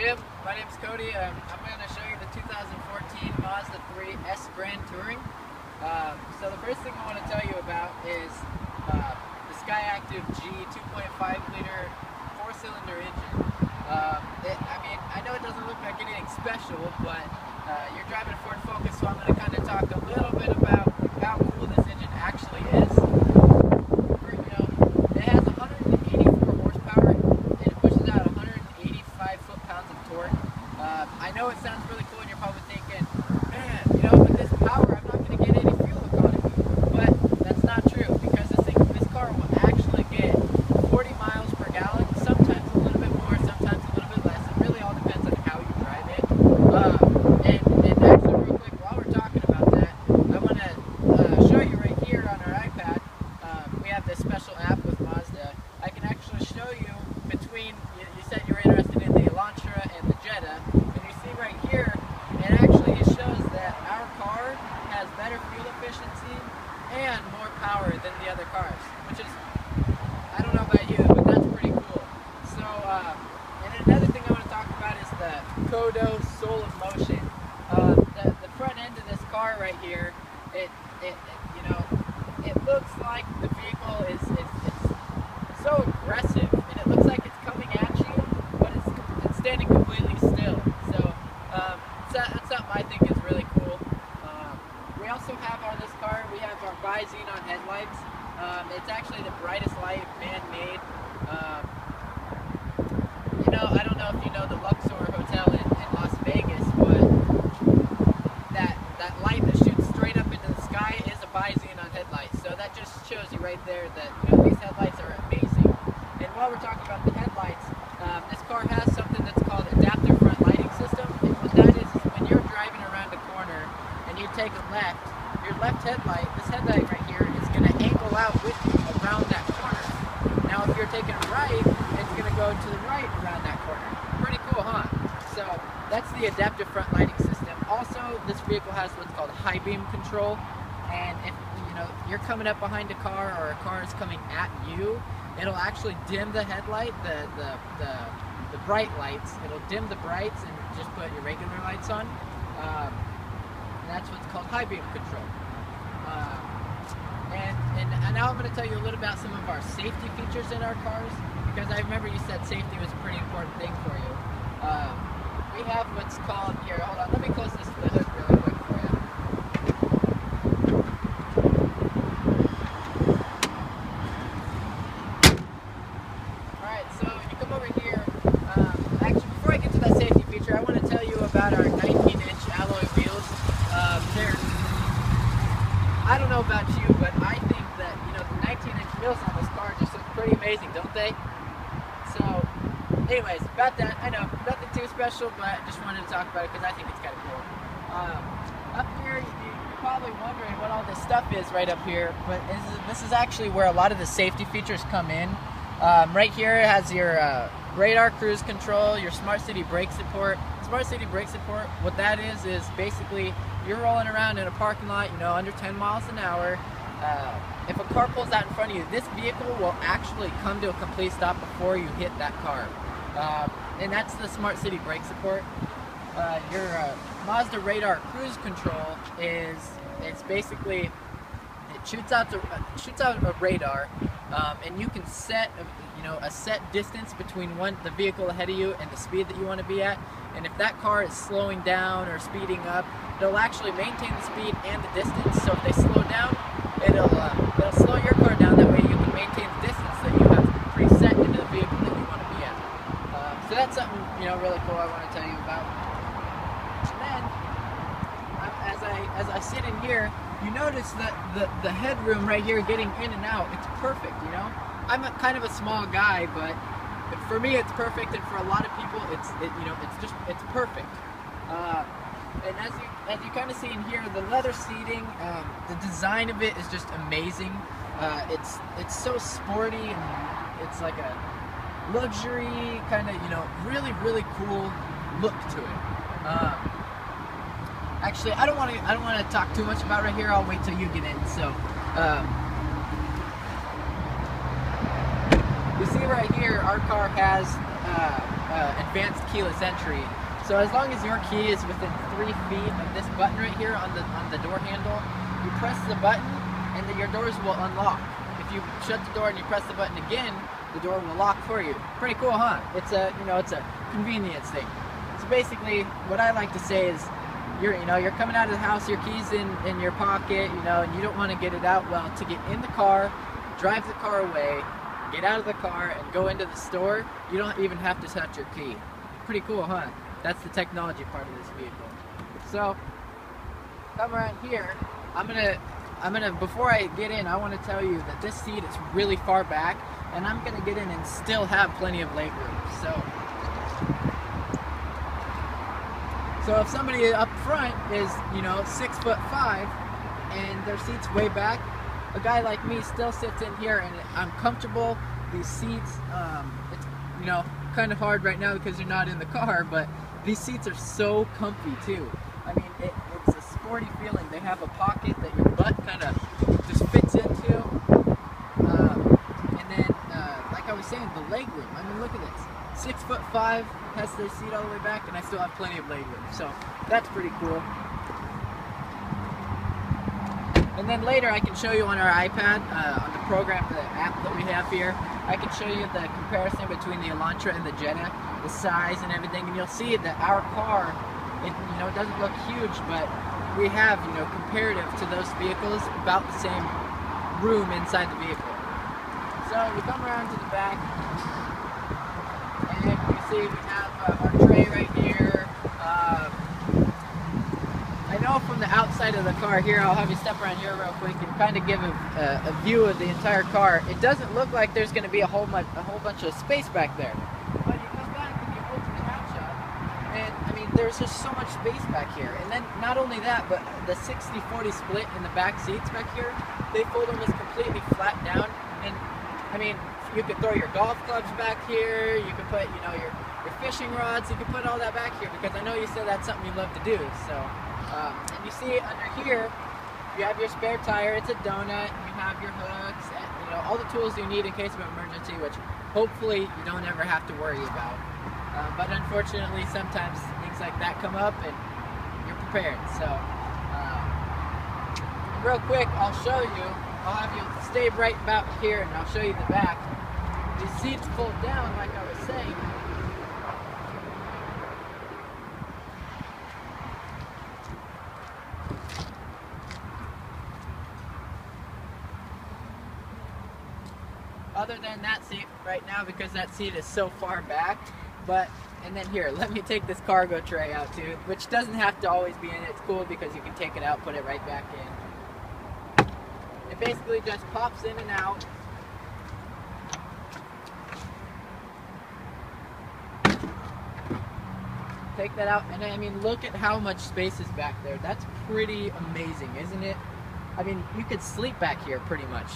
Jim, my name's Cody. I'm going to show you the 2014 Mazda 3 S Grand Touring. So the first thing I want to tell you about is the Skyactiv G 2.5 liter 4-cylinder engine. I know it doesn't look like anything special, but you're driving a Ford Focus, so I'm going to kind of talk a little bit about how cool this engine actually is. It has 184 horsepower and it pushes out 185 foot-pounds of torque. I know it sounds really cool and you're probably thinking, man, with this power I'm not going to get any fuel economy. But that's not true, because this car will actually get 40 miles per gallon, sometimes a little bit more, sometimes a little bit less. It really all depends on how you drive it. And actually, real quick, while we're talking about that, I want to show you right here on our iPad. We have this special app with Mazda. I can actually show you between, you said you were interested in the Elantra and the Jetta, and you see right here, it shows that our car has better fuel efficiency and more power than the other cars, which is, I don't know about you, but that's pretty cool. So, and another thing I want to talk about is the Kodo Soul of Motion. The front end of this car right here, it looks like the vehicle is so aggressive, and it looks like it's coming at you, but it's standing completely still. So that's something I think is really cool. We also have on this car, we have our bi-xenon headlights. It's actually the brightest light man-made. I don't know if you know the Luxor Hotel in Las Vegas, but that light that shoots straight up into the sky is a bi-xenon headlight. So that just shows you right there that these headlights are amazing. And while we're talking about the headlights, this car has something that's called adaptive front lighting system. And what that is when you're driving around a corner and you take a left, your left headlight, this headlight right here, is going to angle out with you around that corner. Now if you're taking a right, it's going to go to the right around that corner. Pretty cool, huh? So that's the adaptive front lighting system. Also, this vehicle has what's called high beam control, and if you're coming up behind a car or a car is coming at you, it'll actually dim the headlight, the bright lights. It'll dim the brights and just put your regular lights on. And that's what's called high beam control. And now I'm going to tell you a little about some of our safety features in our cars, because I remember you said safety was a pretty important thing for you. We have what's called, here, hold on, let me close this to the hood really quick for you. Alright, so you come over here. Actually, before I get to that safety feature, I want to tell you about our 19-inch alloy wheels. I don't know about you, but I think that, the 19-inch wheels on this car just look pretty amazing, don't they? So, anyways, about that, I know, nothing too special, but I just wanted to talk about it because I think it's kind of cool. Up here, you're probably wondering what all this stuff is right up here, but this is actually where a lot of the safety features come in. Right here it has your radar cruise control, your smart city brake support. Smart city brake support, what that is basically you're rolling around in a parking lot, under 10 miles an hour. If a car pulls out in front of you, this vehicle will actually come to a complete stop before you hit that car. And that's the smart city brake support. Your Mazda radar cruise control it's basically, it shoots out a radar, and you can set a set distance between the vehicle ahead of you and the speed that you want to be at. And if that car is slowing down or speeding up, it'll actually maintain the speed and the distance. So if they slow down, it'll slow your car down. That way you can maintain the distance that you have preset into the vehicle that you want to be at. So that's something really cool I want to tell you about. And then as I sit in here, you notice that the headroom right here getting in and out, it's perfect. I'm kind of a small guy, but for me it's perfect, and for a lot of people it's perfect. And as you kind of see in here, the leather seating, the design of it is just amazing. It's so sporty, and it's like a luxury kind of really cool look to it. Actually, I don't want to talk too much about right here. I'll wait till you get in. So you see right here, our car has advanced keyless entry. So as long as your key is within 3 feet of this button right here on the door handle, you press the button and then your doors will unlock. If you shut the door and you press the button again, the door will lock for you. Pretty cool, huh? It's a it's a convenience thing. So basically, what I like to say is, you're coming out of the house, your keys in your pocket, and you don't want to get it out. Well, to get in the car, drive the car away, get out of the car, and go into the store, you don't even have to touch your key. Pretty cool, huh? That's the technology part of this vehicle. So, come around here. I'm gonna before I get in, I want to tell you that this seat is really far back, and I'm gonna get in and still have plenty of leg room. So if somebody up front is 6'5" and their seat's way back, a guy like me still sits in here and I'm comfortable. These seats, it's kind of hard right now because you're not in the car, but these seats are so comfy too. I mean, it's a sporty feeling. They have a pocket that your butt kind of just fits into. And then, like I was saying, the leg room. I mean, look at this. 6'5", has their seat all the way back, and I still have plenty of leg room. So that's pretty cool. And then later I can show you on our iPad, on the program, the app that we have here, I can show you the comparison between the Elantra and the Jetta, the size and everything, and you'll see that our car, it doesn't look huge, but we have, comparative to those vehicles, about the same room inside the vehicle. So we come around to the back, and you see we have our tray right here. I know from the outside of the car here, I'll have you step around here real quick and kind of give a view of the entire car. It doesn't look like there's going to be a whole bunch of space back there. But you come back and you open the hatch up, and I mean, there's just so much space back here. And then not only that, but the 60-40 split in the back seats back here, they fold almost completely flat down. And I mean, you could throw your golf clubs back here. You could put, your fishing rods. You could put all that back here because I know you said that's something you love to do. So. And you see under here, you have your spare tire, it's a donut, you have your hooks, and, all the tools you need in case of an emergency, which hopefully you don't ever have to worry about. But unfortunately, sometimes things like that come up and you're prepared. So, real quick, I'll have you stay right about here and I'll show you the back. These seats fold down, like I was saying. Other than that seat right now, because that seat is so far back. And then here, let me take this cargo tray out too, which doesn't have to always be in it. It's cool because you can take it out, put it right back in. It basically just pops in and out. Take that out, and I mean, look at how much space is back there. That's pretty amazing, isn't it? I mean, you could sleep back here pretty much.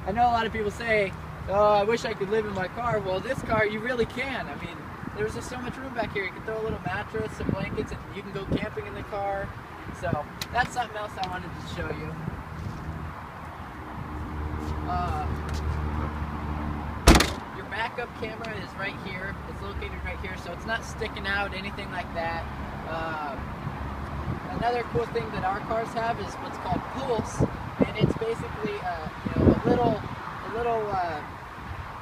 I know a lot of people say, oh, I wish I could live in my car. Well, this car, you really can. I mean, there's just so much room back here. You can throw a little mattress, some blankets, and you can go camping in the car. So, that's something else I wanted to show you. Your backup camera is right here. It's located right here, so it's not sticking out, anything like that. Another cool thing that our cars have is what's called Pulse, and it's basically a little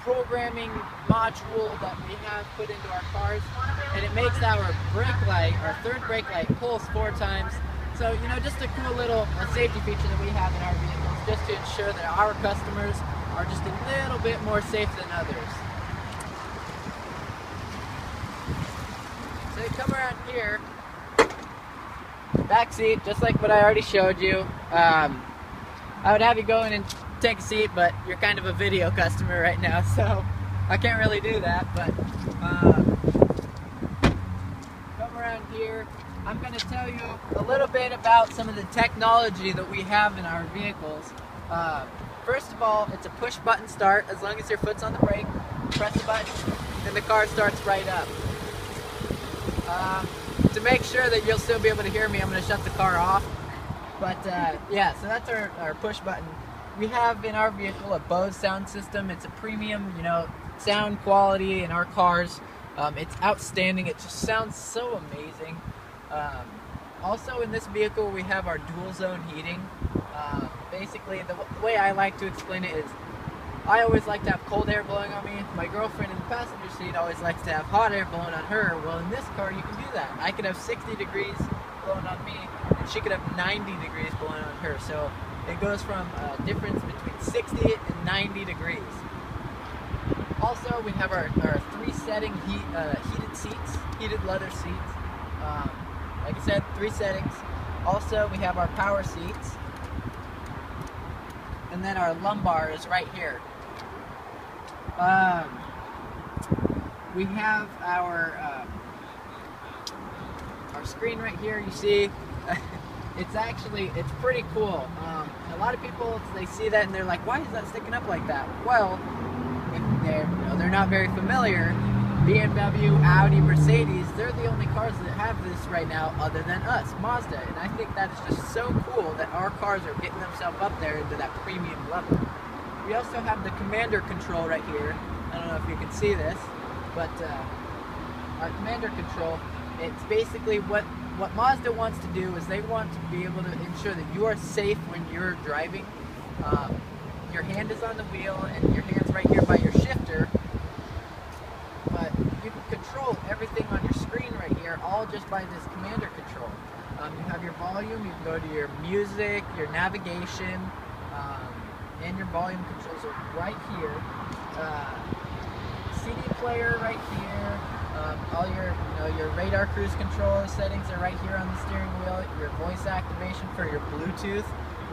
programming module that we have put into our cars, and it makes our brake light, our third brake light, pulse 4 times. So just a cool little safety feature that we have in our vehicles, just to ensure that our customers are just a little bit more safe than others. So you come around here. Back seat, just like what I already showed you. I would have you go in and take a seat, but you're kind of a video customer right now, so I can't really do that. But come around here. I'm going to tell you a little bit about some of the technology that we have in our vehicles. First of all, it's a push button start. As long as your foot's on the brake, press the button, and the car starts right up. To make sure that you'll still be able to hear me, I'm going to shut the car off. But yeah, so that's our push button. We have in our vehicle a Bose sound system. It's a premium, sound quality in our cars, it's outstanding. It just sounds so amazing. Also in this vehicle we have our dual zone heating. Basically the way I like to explain it is I always like to have cold air blowing on me. My girlfriend in the passenger seat always likes to have hot air blowing on her. Well, in this car you can do that. I could have 60 degrees blowing on me and she could have 90 degrees blowing on her. So it goes from a difference between 60 and 90 degrees. Also, we have our 3 setting heated seats, heated leather seats. Like I said, 3 settings. Also, we have our power seats. And then our lumbar is right here. We have our screen right here. You see, it's pretty cool. A lot of people, they see that and they're like, why is that sticking up like that? Well, if they're not very familiar, BMW, Audi, Mercedes, they're the only cars that have this right now other than us, Mazda. And I think that is just so cool that our cars are getting themselves up there into that premium level. We also have the commander control right here. I don't know if you can see this, but our commander control, it's basically what Mazda wants to do is they want to be able to ensure that you are safe when you're driving. Your hand is on the wheel and your hand's right here by your shifter, but you can control everything on your screen right here all just by this commander control. You have your volume, you can go to your music, your navigation, and your volume controls are right here. CD player right here. All your radar cruise control settings are right here on the steering wheel. Your voice activation for your Bluetooth.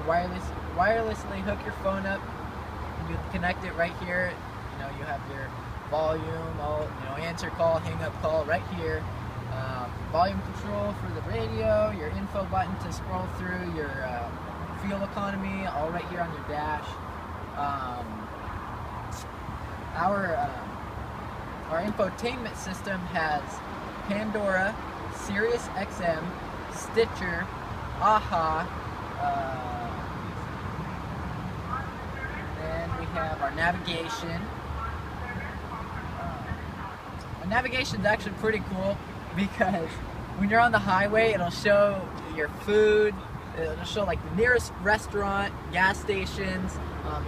Wirelessly hook your phone up. You can connect it right here. You have your volume, answer call, hang up call right here. Volume control for the radio. Your info button to scroll through your fuel economy, all right here on your dash. Our infotainment system has Pandora, Sirius XM, Stitcher, AHA, and we have our navigation. Our navigation is actually pretty cool because when you're on the highway, it'll show your food, it'll show like the nearest restaurant, gas stations,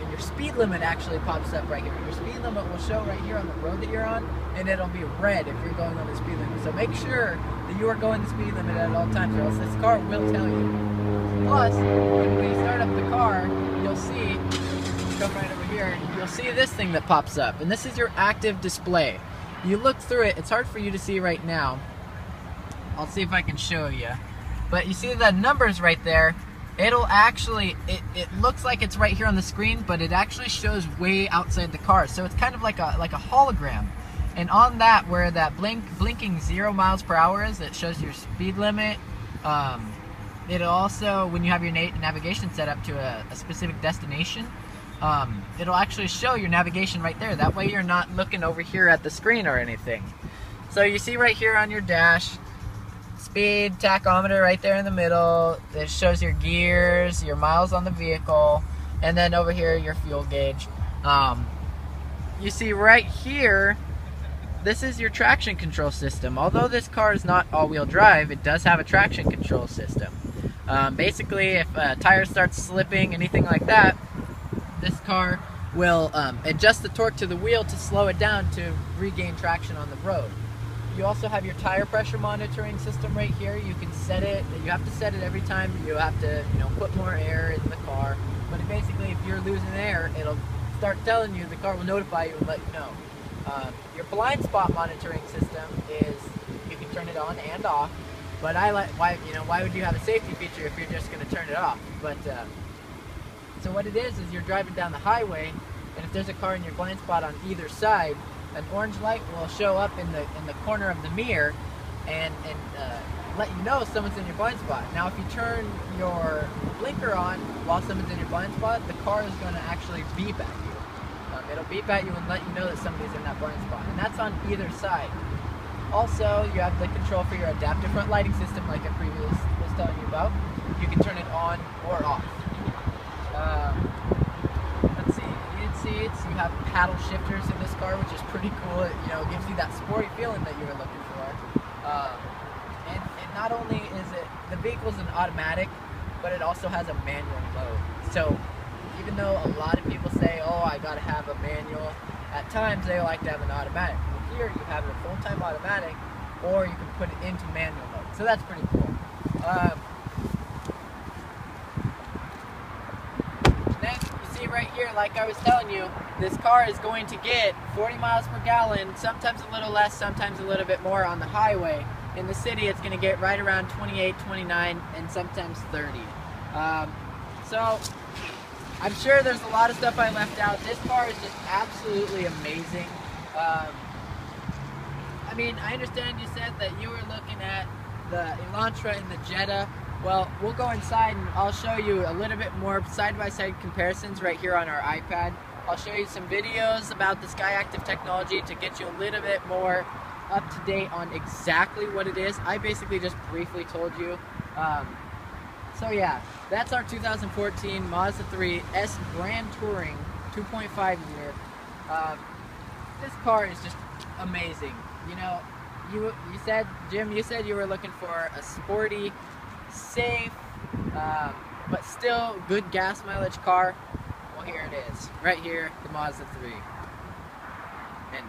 and your speed limit actually pops up right here. Your speed limit will show right here on the road that you're on, and it'll be red if you're going on the speed limit. So make sure that you are going the speed limit at all times, or else this car will tell you. Plus, when you start up the car, you'll see, come right over here, you'll see this thing that pops up, and this is your active display. You look through it, it's hard for you to see right now. I'll see if I can show you. But you see the numbers right there. It'll actually, it looks like it's right here on the screen, but it actually shows way outside the car. So it's kind of like a hologram. And on that, where that blinking 0 miles per hour is, it shows your speed limit. It'll also, when you have your navigation set up to a specific destination, it'll actually show your navigation right there. That way you're not looking over here at the screen or anything. So you see right here on your dash, speed tachometer right there in the middle. It shows your gears, your miles on the vehicle, and then over here your fuel gauge. You see right here, this is your traction control system. Although this car is not all-wheel drive, it does have a traction control system. Basically, if a tire starts slipping, anything like that, this car will adjust the torque to the wheel to slow it down to regain traction on the road. You also have your tire pressure monitoring system right here. You can set it, you have to set it every time you have to, put more air in the car. But basically, if you're losing air, it'll start telling you, the car will notify you and let you know. Your blind spot monitoring system is, you can turn it on and off. But why would you have a safety feature if you're just going to turn it off? But so what it is you're driving down the highway, and if there's a car in your blind spot on either side, an orange light will show up in the corner of the mirror and let you know someone's in your blind spot. Now, if you turn your blinker on while someone's in your blind spot, the car is going to actually beep at you. It'll beep at you and let you know that somebody's in that blind spot, and that's on either side. Also, you have the control for your adaptive front lighting system, like I previously was telling you about. You can turn it on or off. Let's see, it's seats. You have paddle shifters in this car, which is pretty cool. It, you know, gives you that sporty feeling that you were looking for. And not only is it, the vehicle's an automatic, but it also has a manual mode. So even though a lot of people say, oh, I gotta have a manual, at times they like to have an automatic. Well, here you have a full-time automatic, or you can put it into manual mode. So that's pretty cool. Then you see right here, like I was telling you, this car is going to get 40 miles per gallon, sometimes a little less, sometimes a little bit more on the highway. In the city, it's going to get right around 28, 29, and sometimes 30. So I'm sure there's a lot of stuff I left out. This car is just absolutely amazing. I mean, I understand you said that you were looking at the Elantra and the Jetta. Well, we'll go inside and I'll show you a little bit more side-by-side comparisons right here on our iPad. I'll show you some videos about the SkyActiv technology to get you a little bit more up to date on exactly what it is. I basically just briefly told you. So yeah, that's our 2014 Mazda 3 S Grand Touring 2.5 liter. This car is just amazing. You know, you said, Jim, you said you were looking for a sporty, safe, but still good gas mileage car. Well, here it is, right here, the Mazda 3. And